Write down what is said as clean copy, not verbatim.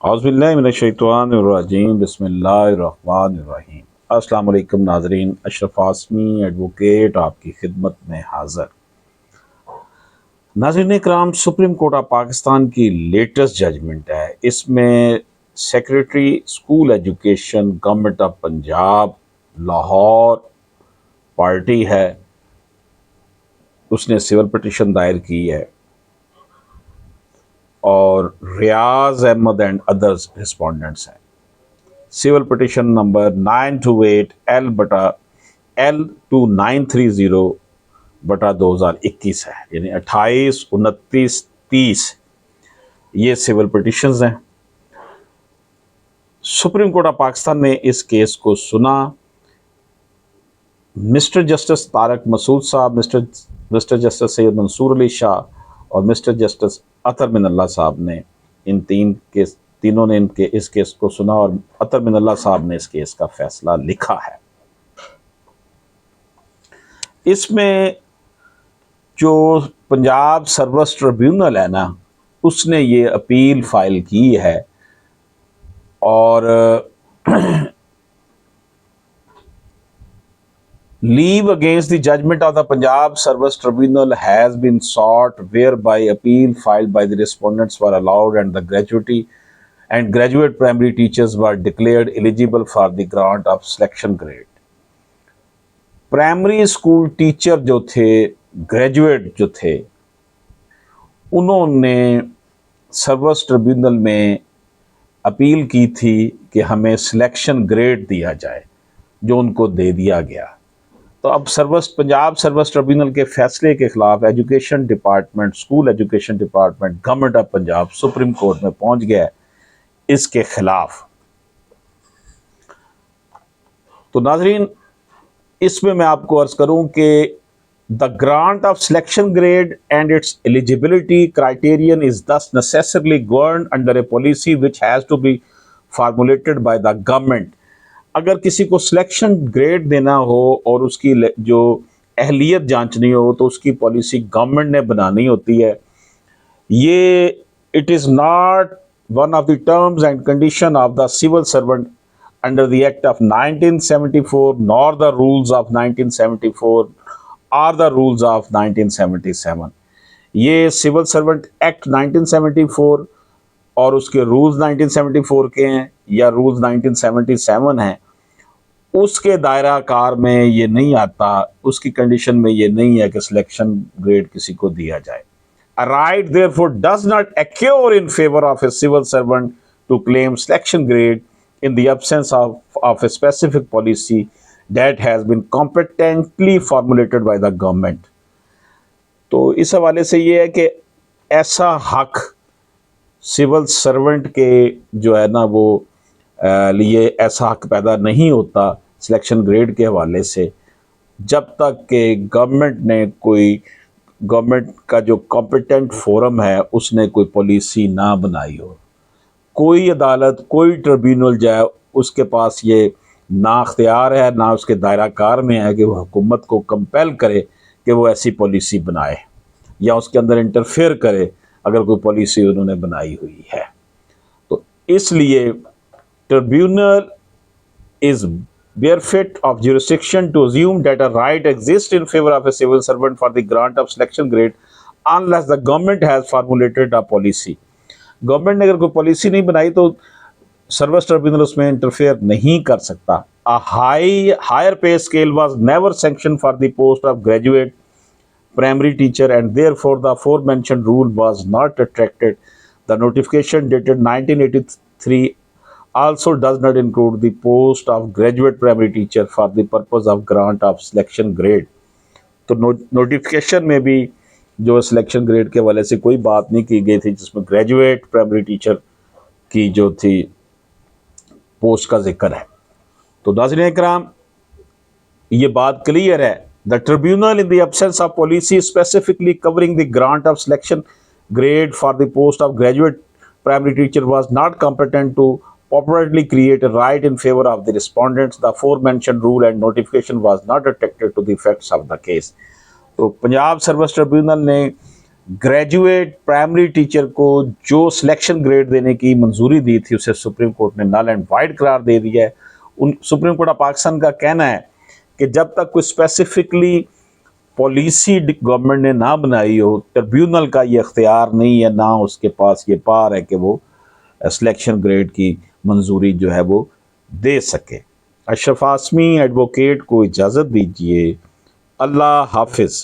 औज़ुबिल्लाहिमिनश्शैतानिर्रजीम बिस्मिल्लाहिर्रहमानिर्रहीम। अस्सलाम वालेकुम नाज़रीन, अशरफ आसमी एडवोकेट आपकी खिदमत में हाज़िर। नाज़रीन इकराम, सुप्रीम कोर्ट ऑफ पाकिस्तान की लेटेस्ट जजमेंट है। इसमें secretary school education government of Punjab Lahore party है, उसने सिविल पिटीशन दायर की है और रियाज अहमद एंड अदर्स रिस्पोंडेंट्स हैं। सिविल पिटीशन नंबर 928 L/L2930/2021 है, यानी 28, 29, 30 ये सिविल पिटीशंस हैं। सुप्रीम कोर्ट ऑफ पाकिस्तान ने इस केस को सुना। मिस्टर जस्टिस तारक मसूद साहब, मिस्टर जस्टिस सैयद मंसूर अली शाह और मिस्टर जस्टिस अतर मिनल्ला साहब ने तीनों ने इस केस को सुना और अतर मिनल्ला साहब ने इस केस का फैसला लिखा है। इसमें जो पंजाब सर्विस ट्रिब्यूनल है ना, उसने ये अपील फाइल की है और leave against the judgment of the Punjab service tribunal has been sought whereby appeal filed by the respondents were allowed and the graduate and graduate primary teachers were declared eligible for the grant of selection grade. Primary school teacher जो थे, graduate जो थे, उन्होंने service tribunal में appeal की थी कि हमें सिलेक्शन ग्रेड दिया जाए, जो उनको दे दिया गया। तो अब पंजाब सर्विस ट्रिब्यूनल के फैसले के खिलाफ education department, school education department, government of Punjab supreme court में पहुंच गया है इसके खिलाफ। तो नाजरीन, इसमें मैं आपको अर्ज करूं कि the grant of selection grade and its eligibility criterion is thus necessarily govern under a policy which has to be formulated by the government. अगर किसी को सिलेक्शन ग्रेड देना हो और उसकी जो अहलियत जांचनी हो तो उसकी पॉलिसी गवर्नमेंट ने बनानी होती है। ये it is not one of the terms and condition of the civil servant under the Act of 1974, nor the rules of 1974 or the rules of 1977. ये सिविल सर्वेंट एक्ट 1974 और उसके रूल्स 1974 के हैं या रूल्स 1977 हैं, उसके दायरा कार में ये नहीं आता, उसकी कंडीशन में ये नहीं है कि सिलेक्शन ग्रेड किसी को दिया जाए। A right therefore does not accrue in favor of a civil servant to claim selection grade in the absence of a specific policy that has been competently formulated by the government. तो इस हवाले से ये है कि ऐसा हक civil servant के जो है ना वो लिए ऐसा हक पैदा नहीं होता सिलेक्शन ग्रेड के हवाले से, जब तक कि गवर्नमेंट का जो कॉम्पिटेंट फोरम है उसने कोई पॉलिसी ना बनाई हो। कोई अदालत, कोई ट्रिब्यूनल जाए, उसके पास ये ना अख्तियार है, ना उसके दायरा कार में है कि वो हुकूमत को कंपेल करे कि वो ऐसी पॉलिसी बनाए या उसके अंदर इंटरफेयर करे अगर कोई पॉलिसी उन्होंने बनाई हुई है। तो इसलिए tribunal is berefit of jurisdiction to assume that a right exists in favor of a civil servant for the grant of selection grade unless the government has formulated a policy. Government ने अगर कोई policy नहीं बनाई तो service tribunal उसमें interfere नहीं कर सकता। A higher pay scale was never sanctioned for the post of graduate primary teacher and therefore the aforementioned rule was not attracted. The notification dated 1983 also does not include the post of graduate primary teacher for the purpose of grant of selection grade. तो notification में भी जो selection grade के हवाले से कोई बात नहीं की गई थी जिसमें ग्रेजुएट प्राइमरी टीचर की जो थी पोस्ट का जिक्र है। तो नाज़रीन इकराम, ये बात क्लियर है। The tribunal in the absence of policy specifically covering the grant of selection grade for the post of graduate primary teacher was not competent to appropriately create a right in favor of the respondents. The aforementioned rule and notification was not attracted to the effects of the case. तो Punjab service tribunal ने graduate primary teacher को जो selection grade देने की मंजूरी दी थी उसे supreme court ने नल एंड वाइड करार दे दिया है। सुप्रीम कोर्ट ऑफ पाकिस्तान का कहना है कि जब तक कोई स्पेसिफिकली पॉलिसी गवर्नमेंट ने ना बनाई हो, ट्रिब्यूनल का ये अख्तियार नहीं है, ना उसके पास ये पावर है कि वो सिलेक्शन ग्रेड की मंजूरी जो है वो दे सके। अशरफ आसमी एडवोकेट को इजाज़त दीजिए। अल्लाह हाफिज़।